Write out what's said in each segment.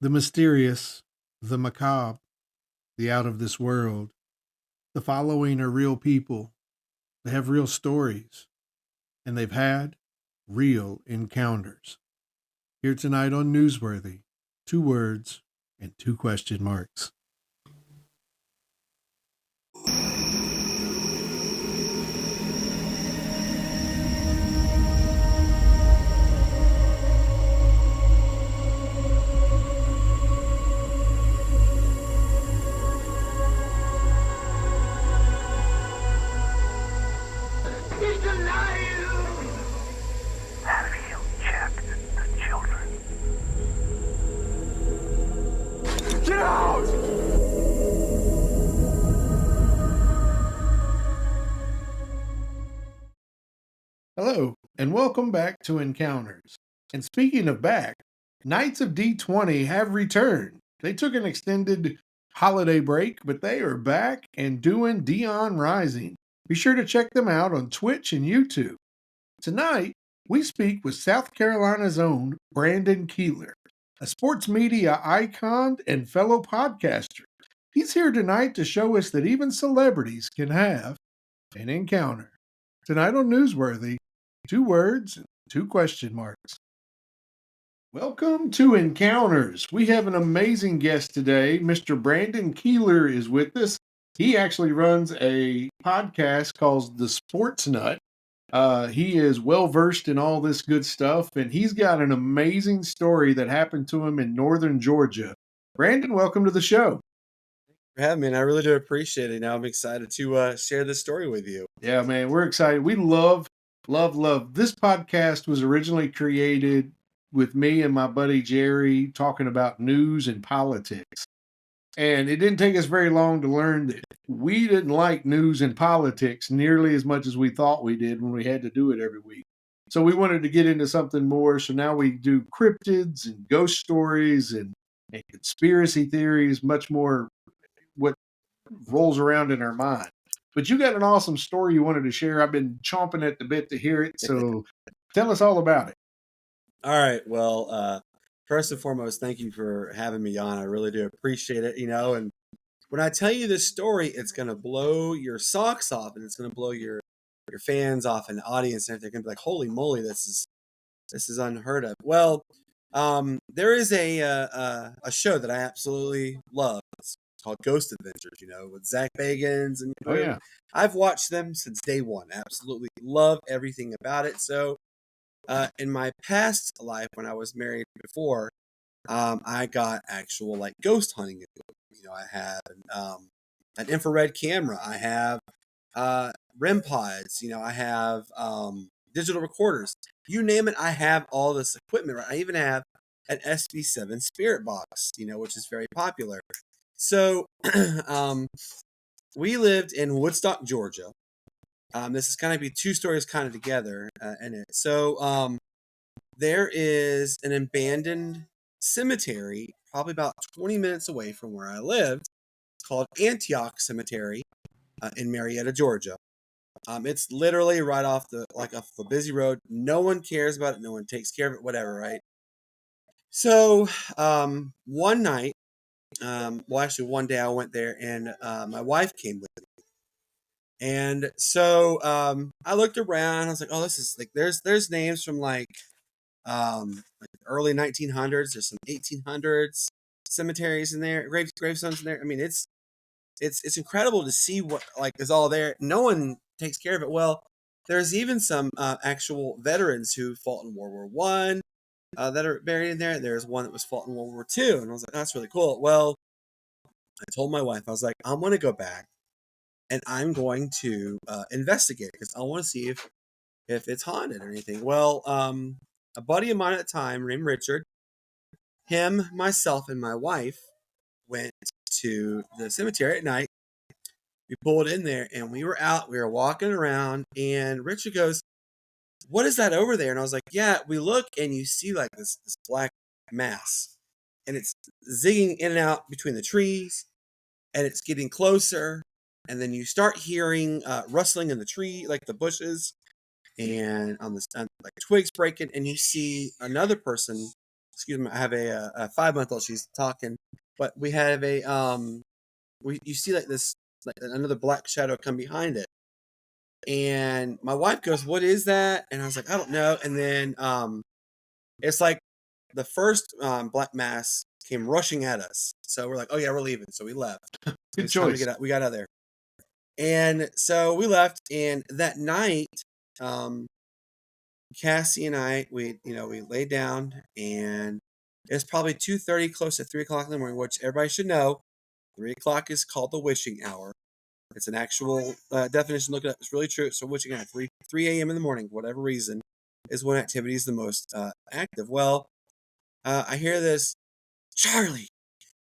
The mysterious, the macabre, the out of this world. The following are real people. They have real stories, and they've had real encounters. Here tonight on Newsworthy, 2 words and 2 question marks. He's alive! Have you checked the children? Get out! Hello, and welcome back to Encounters. And speaking of back, Knights of D20 have returned. They took an extended holiday break, but they are back and doing Dion Rising. Be sure to check them out on Twitch and YouTube. Tonight, we speak with South Carolina's own Brandon Keeler, a sports media icon and fellow podcaster. He's here tonight to show us that even celebrities can have an encounter. Tonight on Newsworthy, 2 words and 2 question marks. Welcome to Encounters. We have an amazing guest today. Mr. Brandon Keeler is with us. He actually runs a podcast called The Sports Nut. He is well versed in all this good stuff, and he's got an amazing story that happened to him in northern Georgia. Brandon, welcome to the show. For having me, and I really do appreciate it. Now I'm excited to share this story with you. Yeah, man, we're excited. We love. This podcast was originally created with me and my buddy Jerry talking about news and politics. And it didn't take us very long to learn that we didn't like news and politics nearly as much as we thought we did when we had to do it every week. So we wanted to get into something more. So now we do cryptids and ghost stories and conspiracy theories, much more what rolls around in our mind. But you got an awesome story you wanted to share. I've been chomping at the bit to hear it. So tell us all about it. All right. Well, first and foremost, thank you for having me on. I really do appreciate it. And when I tell you this story, it's going to blow your socks off, and it's going to blow your fans off and the audience, and they're going to be like, "Holy moly, this is unheard of." Well, there is a show that I absolutely love. It's called Ghost Adventures, with Zach Bagans. And Oh, yeah. I've watched them since day one. Absolutely love everything about it. So in my past life, when I was married before, I got actual like ghost hunting. I have an infrared camera. I have REM pods. I have digital recorders. You name it, I have all this equipment. Right? I even have an SB7 Spirit Box, which is very popular. So we lived in Woodstock, Georgia. This is going to be 2 stories kind of together in it. So there is an abandoned cemetery, probably about 20 minutes away from where I lived, called Antioch Cemetery in Marietta, Georgia. It's literally right off the busy road. No one cares about it. No one takes care of it. Whatever, right? So one night, actually one day I went there, and my wife came with me. And so I looked around. I was like, "Oh, this is like there's names from like early 1900s. There's some 1800s cemeteries in there, gravestones in there. I mean, it's incredible to see what like is all there. No one takes care of it. Well, there's even some actual veterans who fought in World War One that are buried in there. There's one that was fought in World War II, and I was like, that's really cool. Well, I told my wife, I was like, I'm going to go back and I'm going to investigate because I want to see if it's haunted or anything. Well, a buddy of mine at the time named Richard, him, myself, and my wife went to the cemetery at night. We pulled in there and we were out. We were walking around, and Richard goes, "What is that over there?" And I was like, "Yeah." We look and you see like this black mass, and it's zigging in and out between the trees, and it's getting closer. And then you start hearing rustling in the tree, like the bushes, and on the like twigs breaking, and you see another person excuse me, I have a 5-month-old. She's talking, but we have you see like this, like another black shadow come behind it. And my wife goes, "What is that?" And I was like, "I don't know." And then it's like the first black mass came rushing at us. So we're like, "Oh yeah, we're leaving." So we left. Good It's time to choice. get out. We got out of there. And so we left. And that night, um, Cassie and I, we laid down, and it's probably 2:30, close to 3 o'clock in the morning, which everybody should know. 3 o'clock is called the wishing hour. It's an actual definition. Look it up. It's really true. So wishing hour, 3 a.m. in the morning, for whatever reason, is when activity is the most active. Well, I hear this, Charlie,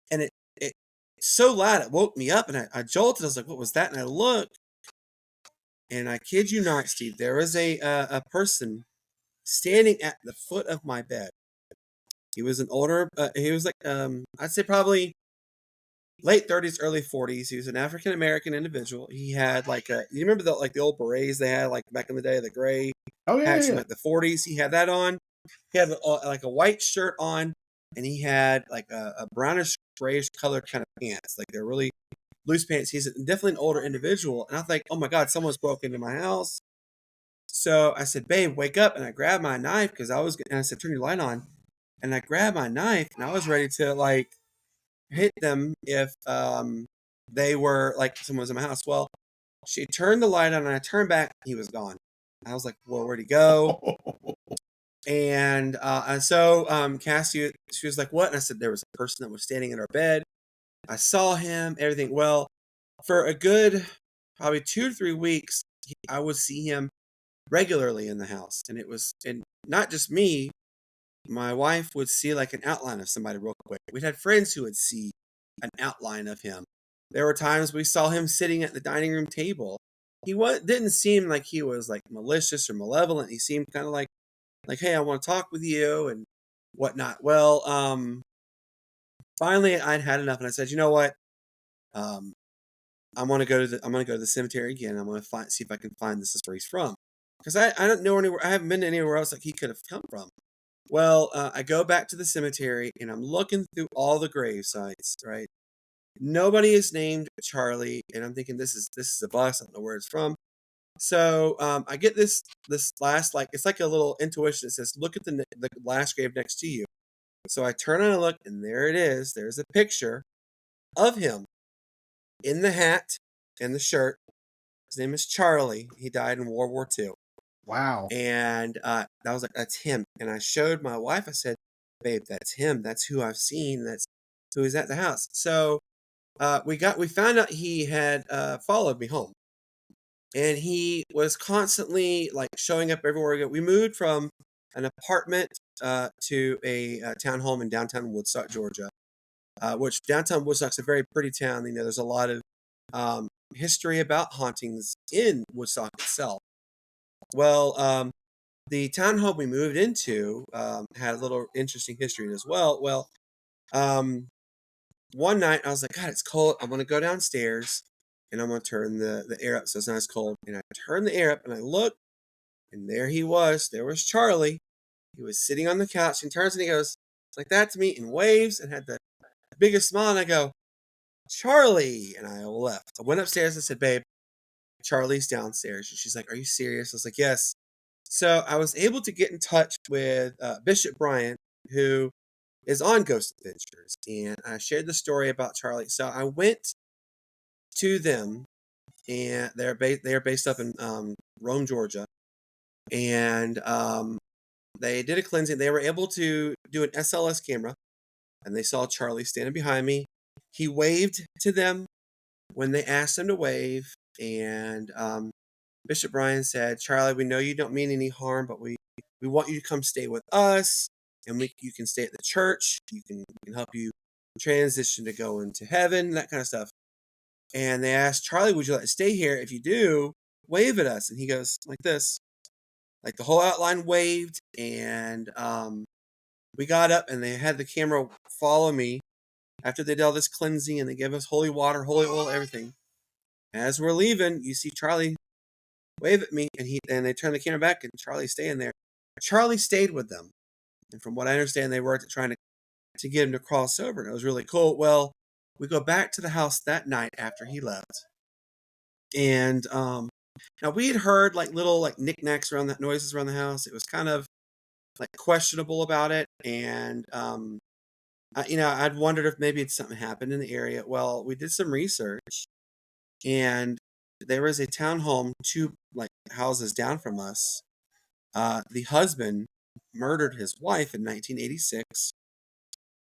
and it's so loud it woke me up, and I jolted. I was like, "What was that?" And I looked, and I kid you not, Steve, there was a person standing at the foot of my bed. He was an older. He was like I'd say probably late 30s, early 40s. He was an African American individual. He had like you remember the old berets they had like back in the day, the gray Oh yeah, hats yeah, from yeah. like the 40s. He had that on. He had like a white shirt on, and he had like a brownish grayish colored kind of pants. Like they're really loose pants. He's definitely an older individual, and I think, oh my God, someone's broke into my house. So I said, "Babe, wake up!" And I grabbed my knife because and I said, "Turn your light on." And I grabbed my knife, and I was ready to like hit them if they were like someone was in my house. Well, she turned the light on, and I turned back. He was gone. I was like, "Well, where'd he go?" And so Cassie, she was like, "What?" And I said, "There was a person that was standing in our bed. I saw him. Everything." Well, for a good probably 2 to 3 weeks, I would see him regularly in the house, and not just me. My wife would see like an outline of somebody real quick. We'd had friends who would see an outline of him. There were times we saw him sitting at the dining room table. Didn't seem like he was like malicious or malevolent. He seemed kind of like, "Hey, I want to talk with you," and whatnot. Well, finally I'd had enough, and I said, "You know what? Um, I'm gonna go to the cemetery again. I'm gonna see if I can find this is where he's from, because I don't know anywhere. I haven't been anywhere else like he could have come from." Well, I go back to the cemetery, and I'm looking through all the grave sites. Right, nobody is named Charlie, and I'm thinking this is a bust. I don't know where it's from. So I get this last, like, it's like a little intuition that says, "Look at the last grave next to you." So I turn and I look, and there it is. There's a picture of him in the hat and the shirt. His name is Charlie. He died in World War II. Wow. And I was like, "That's him." And I showed my wife. I said, "Babe, that's him. That's who I've seen. That's who is at the house." So we found out he had followed me home, and he was constantly like showing up everywhere we go. We moved from an apartment to a townhome in downtown Woodstock, Georgia. Which downtown Woodstock's a very pretty town. You know, there's a lot of history about hauntings in Woodstock itself. Well, the townhome we moved into had a little interesting history as well. Well, um, one night I was like, "God, it's cold. I'm gonna go downstairs and I'm gonna turn the air up so it's not as cold." And I turned the air up and I looked, and there he was. There was Charlie. He was sitting on the couch and turns and he goes like that to me and waves and had the biggest smile. And I go, "Charlie," and I left. I went upstairs and said, "Babe, Charlie's downstairs." And she's like, "Are you serious?" I was like, "Yes." So I was able to get in touch with Bishop Bryant, who is on Ghost Adventures, and I shared the story about Charlie. So I went to them, and they're based up in Rome, Georgia, and they did a cleansing. They were able to do an SLS camera, and they saw Charlie standing behind me. He waved to them when they asked him to wave, and Bishop Brian said, "Charlie, we know you don't mean any harm, but we want you to come stay with us, and you can stay at the church. We can help you transition to go into heaven, that kind of stuff." And they asked Charlie, "Would you like to stay here? If you do, wave at us." And he goes like this, like the whole outline waved, and we got up, and they had the camera follow me after they did all this cleansing, and they gave us holy water, holy oil, everything. As we're leaving, you see Charlie wave at me, and they turn the camera back, and Charlie's staying there. Charlie stayed with them And from what I understand, they were trying to get him to cross over, and it was really cool. Well, we go back to the house that night after he left, and now we had heard like little like knickknacks around that noises around the house. It was kind of like questionable about it, and I'd wondered if maybe something happened in the area. Well, we did some research, and there was a townhome 2 like houses down from us. The husband murdered his wife in 1986,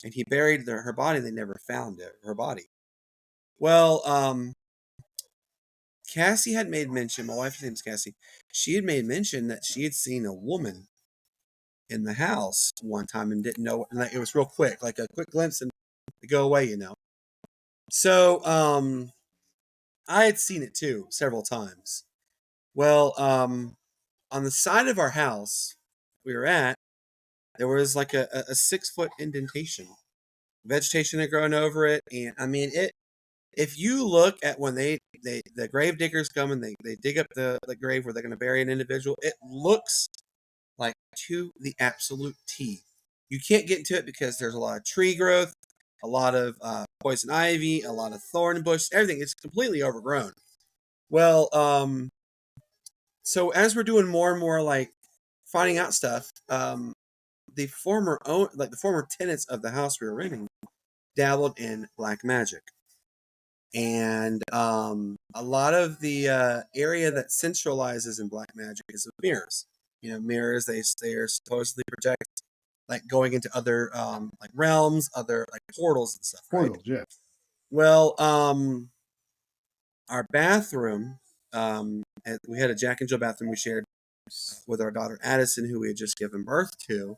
and he buried her body. They never found her body. Well, Cassie had made mention. My wife's name's Cassie. She had made mention that she had seen a woman in the house one time and didn't know. And like, it was real quick, like a quick glimpse, and they go away. So, I had seen it too several times. Well, on the side of our house we were at, there was like a 6 foot indentation. Vegetation had grown over it, and I mean it. If you look at when the grave diggers come and they dig up the grave where they're going to bury an individual, it looks like to the absolute T. You can't get into it because there's a lot of tree growth, a lot of poison ivy, a lot of thorn bush, everything. It's completely overgrown. Well, so as we're doing more and more like finding out stuff, the former tenants of the house we were renting dabbled in black magic. And a lot of the area that centralizes in black magic is with mirrors. Mirrors, they are supposedly project like going into other like realms, other like portals and stuff. Right? Portals, yeah. Well, our bathroom, we had a Jack and Jill bathroom we shared with our daughter Addison, who we had just given birth to.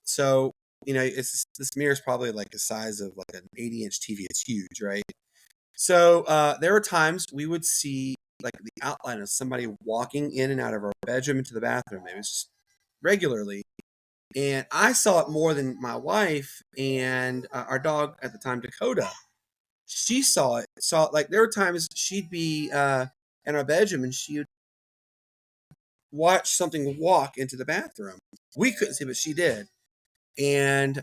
So this mirror is probably like the size of like an 80-inch TV. It's huge, right? So there were times we would see like the outline of somebody walking in and out of our bedroom into the bathroom. It was just regularly, and I saw it more than my wife and our dog at the time, Dakota. She saw it. Like there were times she'd be in our bedroom and she would watch something walk into the bathroom. We couldn't see, but she did. And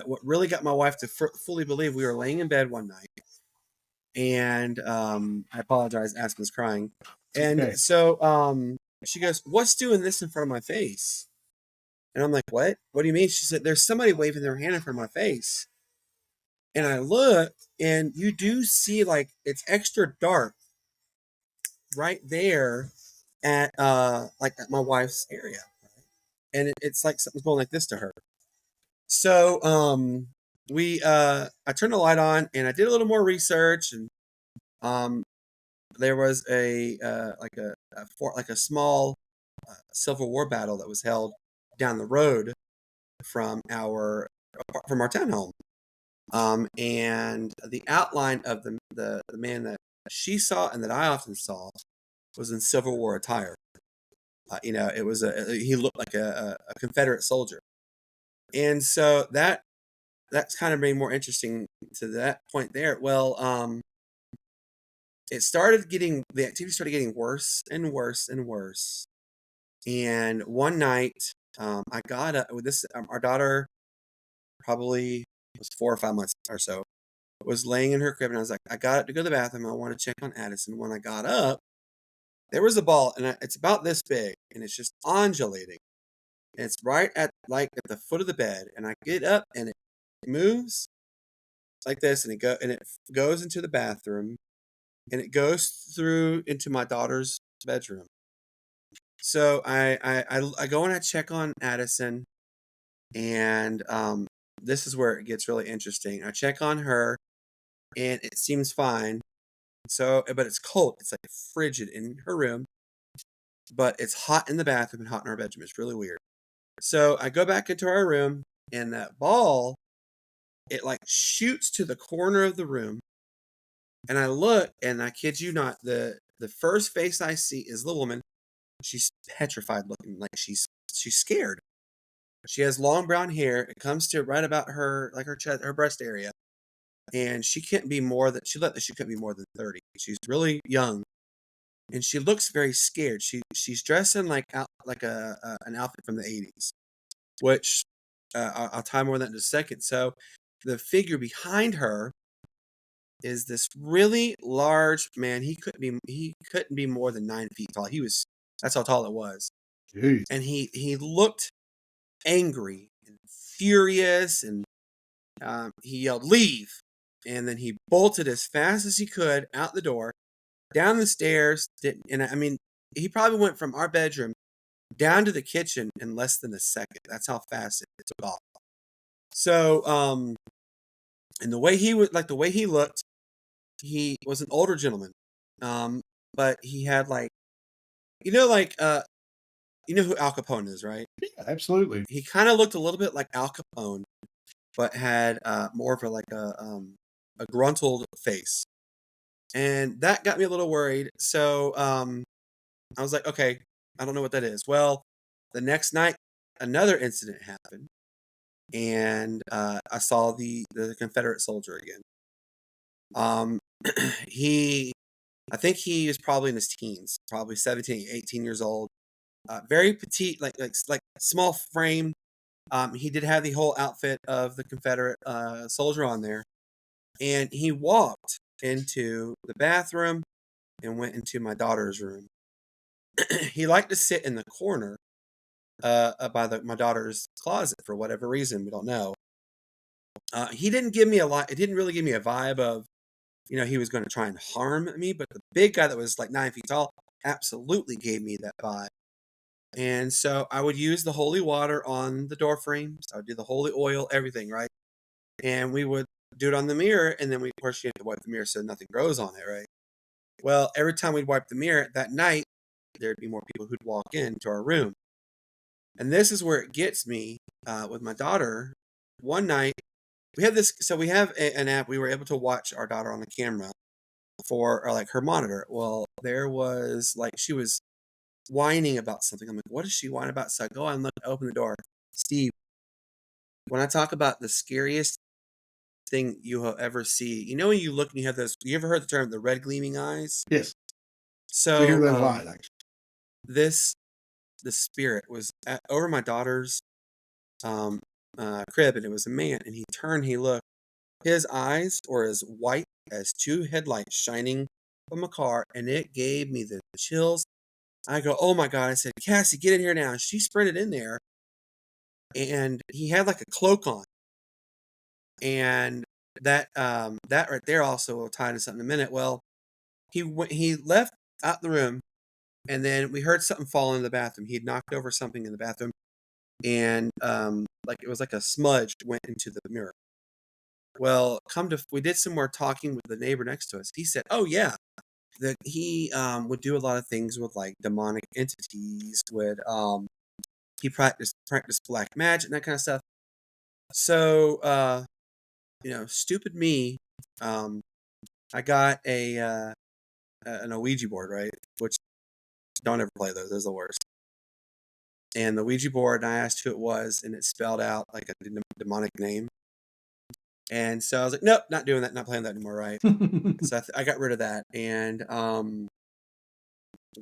what really got my wife to fully believe, we were laying in bed one night, and I apologize, Aspen's crying, and Okay. so she goes, "What's doing this in front of my face?" And I'm like, "What? What do you mean?" She said, "There's somebody waving their hand in front of my face." And I look, and you do see like it's extra dark right there at at my wife's area, and it's like something's going like this to her. So I turned the light on and I did a little more research, and there was a small Civil War battle that was held down the road from our townhome. And the outline of the man that she saw and that I often saw was in Civil War attire. It was he looked like a Confederate soldier. And so that's kind of made more interesting to that point there. Well, the activity started getting worse and worse and worse. And one night, I got up with this. Our daughter probably was 4 or 5 months or so, was laying in her crib, and I was like, I got up to go to the bathroom. I want to check on Addison. When I got up, there was a ball, and it's about this big, and it's just undulating. And it's right at the foot of the bed, and I get up, and it moves like this, and it goes into the bathroom, and it goes through into my daughter's bedroom. So I go and I check on Addison, and this is where it gets really interesting. I check on her, and it seems fine. So, but it's cold. It's like frigid in her room, but it's hot in the bathroom and hot in our bedroom. It's really weird. So I go back into our room, and that ball, it like shoots to the corner of the room, and I look, and I kid you not, the first face I see is the woman. She's petrified looking, like she's scared. She has long brown hair. It comes to right about her, like her chest, her breast area, and she couldn't be more than 30. She's really young, and she looks very scared. She's dressed in like an outfit from the 80s, which I'll tie more of that in a second. So the figure behind her is this really large man. He couldn't be more than 9 feet tall. That's how tall it was. Jeez. And he looked angry and furious, and he yelled, "Leave!" And then he bolted as fast as he could out the door, down the stairs. And I mean, he probably went from our bedroom down to the kitchen in less than a second. That's how fast it took off. So, and the way he looked, he was an older gentleman, but he had like, you know, like you know who Al Capone is, right? Yeah, absolutely. He kind of looked a little bit like Al Capone, but had more of a gruntled face, and that got me a little worried. So I was like, okay, I don't know what that is. Well, the next night, another incident happened, and I saw the Confederate soldier again. Um, he, I think he was probably in his teens, probably 17, 18 years old. Very petite, like small frame. He did have the whole outfit of the Confederate soldier on there, and he walked into the bathroom and went into my daughter's room. He liked to sit in the corner by my daughter's closet for whatever reason. We don't know. He didn't give me a lot. It didn't really give me a vibe of, he was going to try and harm me. But the big guy that was like 9 feet tall absolutely gave me that vibe. And so I would use the holy water on the door frames. I would do the holy oil, everything, right? And we would do it on the mirror, and then of course, you have to wipe the mirror so nothing grows on it, right? Well, every time we'd wipe the mirror that night, there'd be more people who'd walk into our room. And this is where it gets me with my daughter. One night, we have this, so we have an app. We were able to watch our daughter on the camera for like her monitor. Well, there was like, she was whining about something. I'm like, what is she whining about? So I go and look, open the door. Steve, when I talk about the scariest thing you will ever see, when you look and you have those, you ever heard the term the red gleaming eyes? Yes. We hear So that a lot, actually. the spirit was over my daughter's crib, and it was a man, and he looked, his eyes were as white as two headlights shining from a car, and it gave me the chills. I go, oh my God. I said, Cassie, get in here now. She sprinted in there, and he had like a cloak on, and that right there also will tie into something in a minute. Well, he left out the room, and then we heard something fall into the bathroom. He had knocked over something in the bathroom, and like it was like a smudge went into the mirror. Well, we did some more talking with the neighbor next to us. He said, oh yeah, that he would do a lot of things with like demonic entities. He practiced black magic and that kind of stuff. So stupid me, I got an Ouija board, right? Which, don't ever play those. Those are the worst. And the Ouija board, and I asked who it was, and it spelled out like a demonic name. And so I was like, nope, not doing that, not playing that anymore, right? So I got rid of that. And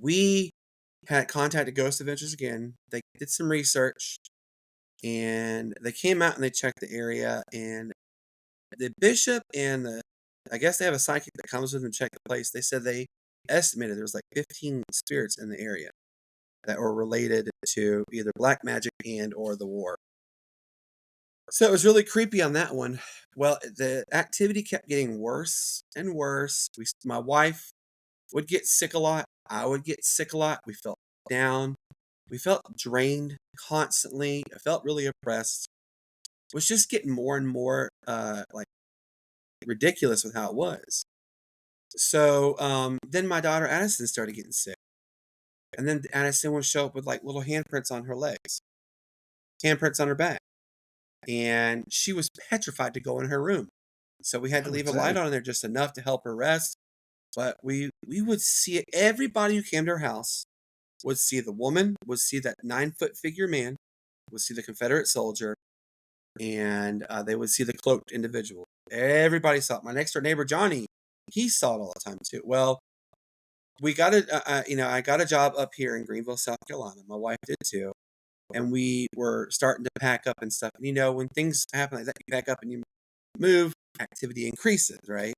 we had contacted Ghost Adventures again. They did some research, and they came out and they checked the area. And the bishop and I guess they have a psychic that comes with them to check the place. They said they estimated there was like 15 spirits in the area that were related to either black magic and or the war. So it was really creepy on that one. Well, the activity kept getting worse and worse. My wife would get sick a lot. I would get sick a lot. We felt down. We felt drained constantly. I felt really oppressed. It was just getting more and more like ridiculous with how it was. So then my daughter Addison started getting sick. And then Addison would show up with like little handprints on her legs, handprints on her back. And she was petrified to go in her room. So we had to leave a light on in there just enough to help her rest. But we would see it. Everybody who came to our house would see the woman, would see that 9-foot figure man, would see the Confederate soldier, and they would see the cloaked individual. Everybody saw it. My next door neighbor, Johnny, he saw it all the time too. Well, we got a I got a job up here in Greenville, South Carolina. My wife did too, and we were starting to pack up and stuff. And when things happen like that, you pack up and you move, activity increases, right?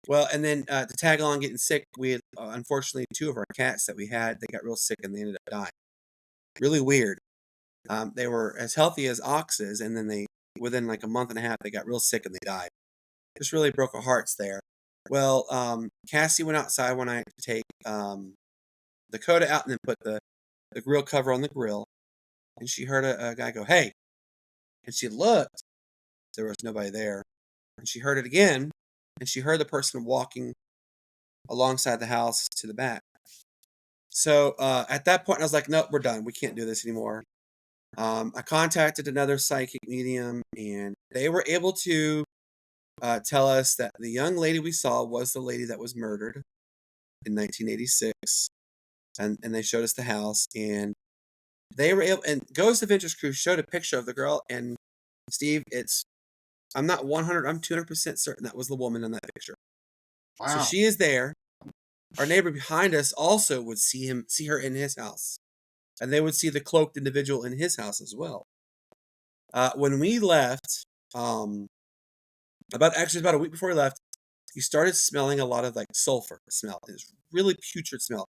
Well, and then to tag along getting sick, we had unfortunately two of our cats that we had, they got real sick and they ended up dying. Really weird. They were as healthy as oxes, and then within like a month and a half, they got real sick and they died. Just really broke our hearts there. Well, Cassie went outside one night to take Dakota out and then put the grill cover on the grill, and she heard a guy go, "Hey," and she looked. There was nobody there, and she heard it again, and she heard the person walking alongside the house to the back. So at that point, I was like, "Nope, we're done. We can't do this anymore." I contacted another psychic medium, and they were able to tell us that the young lady we saw was the lady that was murdered in 1986, and they showed us the house, and they were able. And Ghost Adventures Crew showed a picture of the girl, and Steve, I'm not 100, I'm 200% certain that was the woman in that picture. So Wow. she is there. Our neighbor behind us also would see her in his house, and they would see the cloaked individual in his house as well. When we left, about a week before we left, you started smelling a lot of like sulfur smell. It's really putrid smell.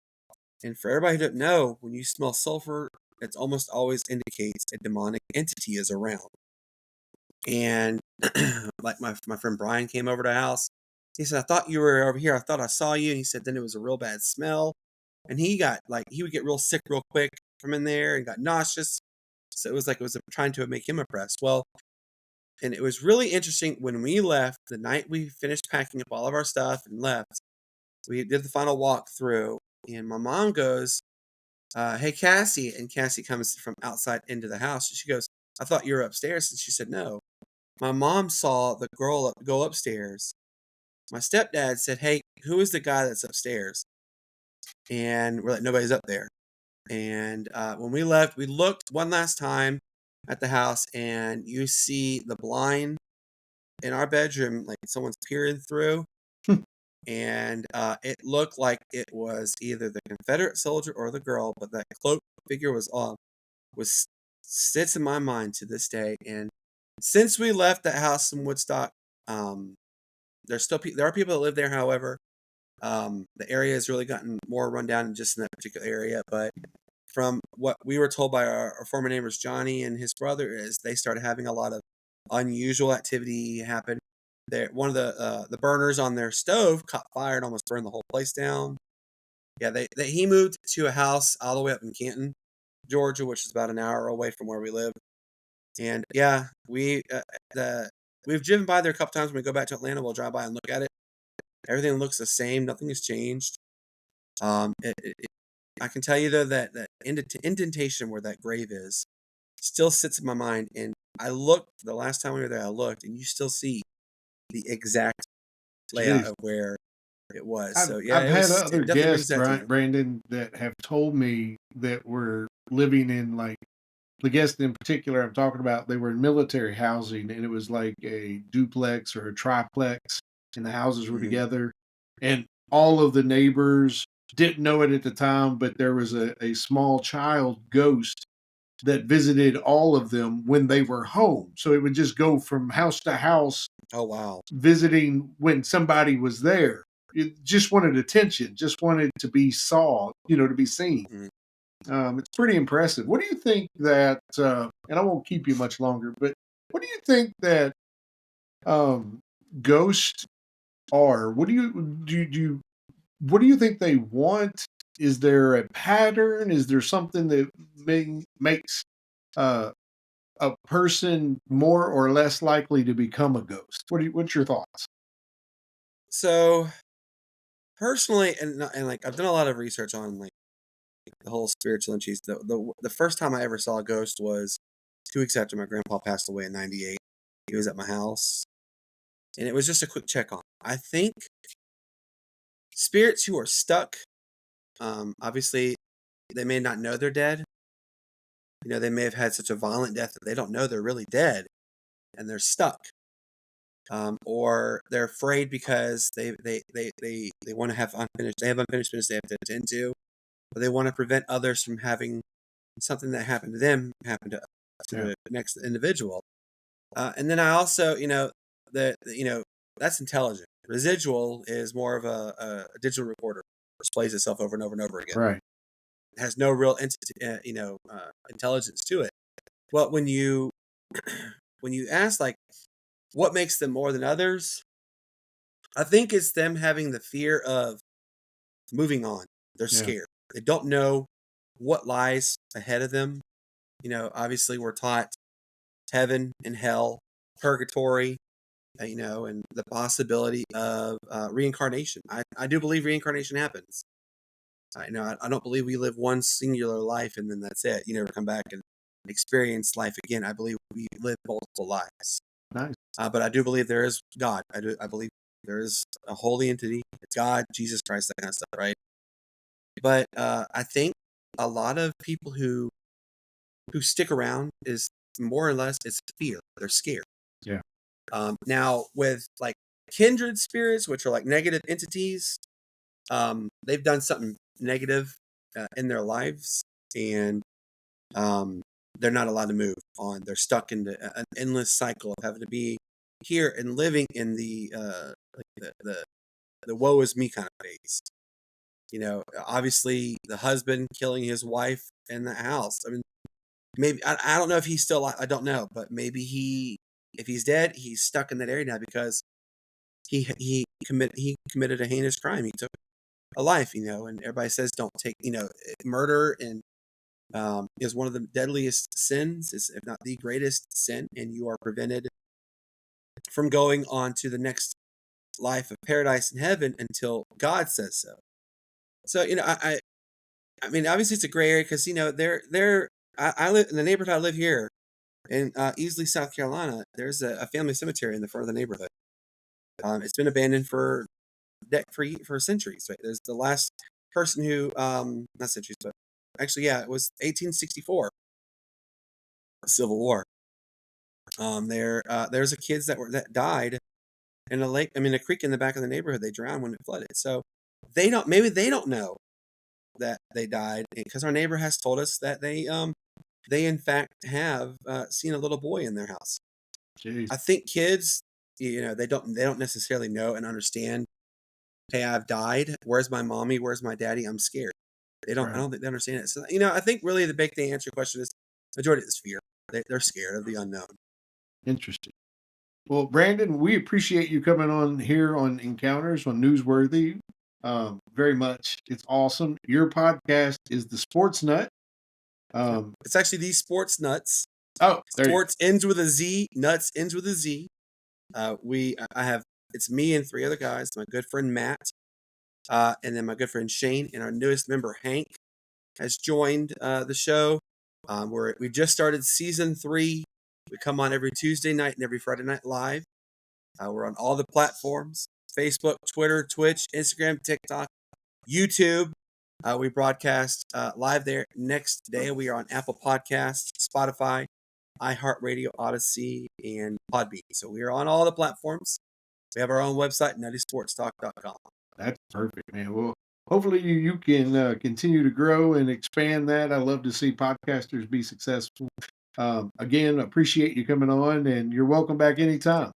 And for everybody who doesn't know, when you smell sulfur, it almost always indicates a demonic entity is around. And like my friend Brian came over to the house. He said, "I thought you were over here. I thought I saw you." And he said, then it was a real bad smell. And he would get real sick real quick from in there and got nauseous. So it was trying to make him oppressed. Well, and it was really interesting when we left, the night we finished packing up all of our stuff and left, we did the final walk through, and my mom goes, "Hey, Cassie." And Cassie comes from outside into the house. And she goes, "I thought you were upstairs." And she said, "No." My mom saw the girl go upstairs. My stepdad said, "Hey, who is the guy that's upstairs?" And we're like, "Nobody's up there." And when we left, we looked one last time at the house, and you see the blind in our bedroom, like someone's peering through. And it looked like it was either the Confederate soldier or the girl, but that cloaked figure was sits in my mind to this day. And since we left that house in Woodstock, there are people that live there. However, the area has really gotten more run down just in that particular area. But from what we were told by our former neighbors, Johnny and his brother, is they started having a lot of unusual activity happen. One of the burners on their stove caught fire and almost burned the whole place down. Yeah, he moved to a house all the way up in Canton, Georgia, which is about an hour away from where we live. And yeah, we've driven by there a couple times. When we go back to Atlanta, we'll drive by and look at it. Everything looks the same. Nothing has changed. I can tell you though that indentation where that grave is still sits in my mind. And I looked the last time we were there. I looked, and you still see the exact layout Jeez. of where it was. I've, So yeah, I've had it other definitely brings guests, that to mind. Brandon, that have told me that were living in like the guest in particular I'm talking about. They were in military housing, and it was like a duplex or a triplex, and the houses were Mhm. together, and all of the neighbors didn't know it at the time, but there was a small child ghost that visited all of them when they were home. So it would just go from house to house Oh wow. visiting when somebody was there. It just wanted attention, just wanted to be saw, to be seen. Mhm. It's pretty impressive. What do you think that, and I won't keep you much longer, but what do you think that um, ghosts are? What do you think they want? Is there a pattern? Is there something that makes uh, a person more or less likely to become a ghost? What's your thoughts? So personally, and like I've done a lot of research on like the whole spiritual entities. The first time I ever saw a ghost was 2 weeks after my grandpa passed away in '98. He was at my house, and it was just a quick check on. I think spirits who are stuck, obviously, they may not know they're dead. They may have had such a violent death that they don't know they're really dead, and they're stuck. or they're afraid because they want to have unfinished business they have to attend to, or they want to prevent others from having something that happened to them happen to the next individual. And then I also, that's intelligent. Residual is more of a digital recorder, which plays itself over and over and over again. Right. It has no real intelligence to it. But when you ask like what makes them more than others, I think it's them having the fear of moving on. They're scared. They don't know what lies ahead of them. Obviously we're taught heaven and hell, purgatory, and the possibility of reincarnation. I do believe reincarnation happens. I don't believe we live one singular life and then that's it. You never come back and experience life again. I believe we live multiple lives. Nice. But I do believe there is God. I believe there is a holy entity. It's God, Jesus Christ, that kind of stuff, right? But I think a lot of people who stick around is more or less it's fear. They're scared. Yeah. Now with like kindred spirits, which are like negative entities, they've done something negative in their lives, and they're not allowed to move on. They're stuck in an endless cycle of having to be here and living in the woe is me kind of phase. Obviously the husband killing his wife in the house. I mean, maybe I don't know if he's still alive. I don't know, but maybe if he's dead, he's stuck in that area now because he committed a heinous crime. He took a life, and everybody says don't take, murder and is one of the deadliest sins, if not the greatest sin, and you are prevented from going on to the next life of paradise and heaven until God says so. So, I mean, obviously it's a gray area because, I live in the neighborhood. I live here in Easley, South Carolina. There's a family cemetery in the front of the neighborhood. It's been abandoned for centuries. Right? There's the last person who, not centuries, but actually, yeah, it was 1864, Civil War. There's a kids that died in a creek in the back of the neighborhood. They drowned when it flooded. So maybe they don't know that they died because our neighbor has told us that they in fact have seen a little boy in their house. Jeez. I think kids, they don't necessarily know and understand. Hey, I've died. Where's my mommy? Where's my daddy? I'm scared. They don't. Right. I don't think they understand it. So I think really the big thing to answer your question is majority is fear. They're scared of the unknown. Interesting. Well, Brandon, we appreciate you coming on here on Encounters on Newsworthy very much. It's awesome. Your podcast is the Sports Nut. It's actually the Sports Nuts. Oh, Sports ends with a Z. Nuts ends with a Z. It's me and 3 other guys. My good friend Matt, and then my good friend Shane, and our newest member Hank has joined the show. We just started season 3. We come on every Tuesday night and every Friday night live. We're on all the platforms: Facebook, Twitter, Twitch, Instagram, TikTok, YouTube. We broadcast live there. Next day, we are on Apple Podcasts, Spotify, iHeartRadio, Odyssey, and Podbean. So we are on all the platforms. We have our own website, nuttysportstalk.com. That's perfect, man. Well, hopefully you can continue to grow and expand that. I love to see podcasters be successful. Again, appreciate you coming on, and you're welcome back anytime.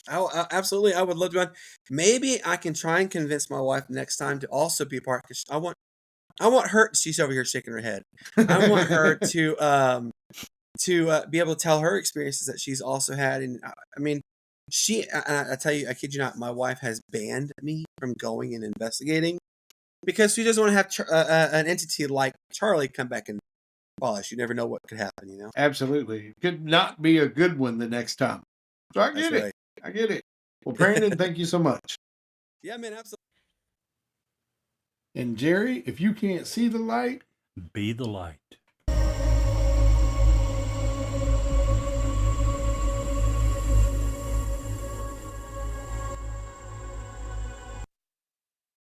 Absolutely. I would love to. Maybe I can try and convince my wife next time to also be a part. Because I want her. She's over here shaking her head. I want her to be able to tell her experiences that she's also had. And I mean, I tell you, I kid you not, my wife has banned me from going and investigating because she doesn't want to have an entity like Charlie come back and follow us. You never know what could happen, Absolutely. Could not be a good one the next time. So I get it. Right. I get it. Well, Brandon, thank you so much. Yeah, man, absolutely. And Jerry, if you can't see the light, be the light.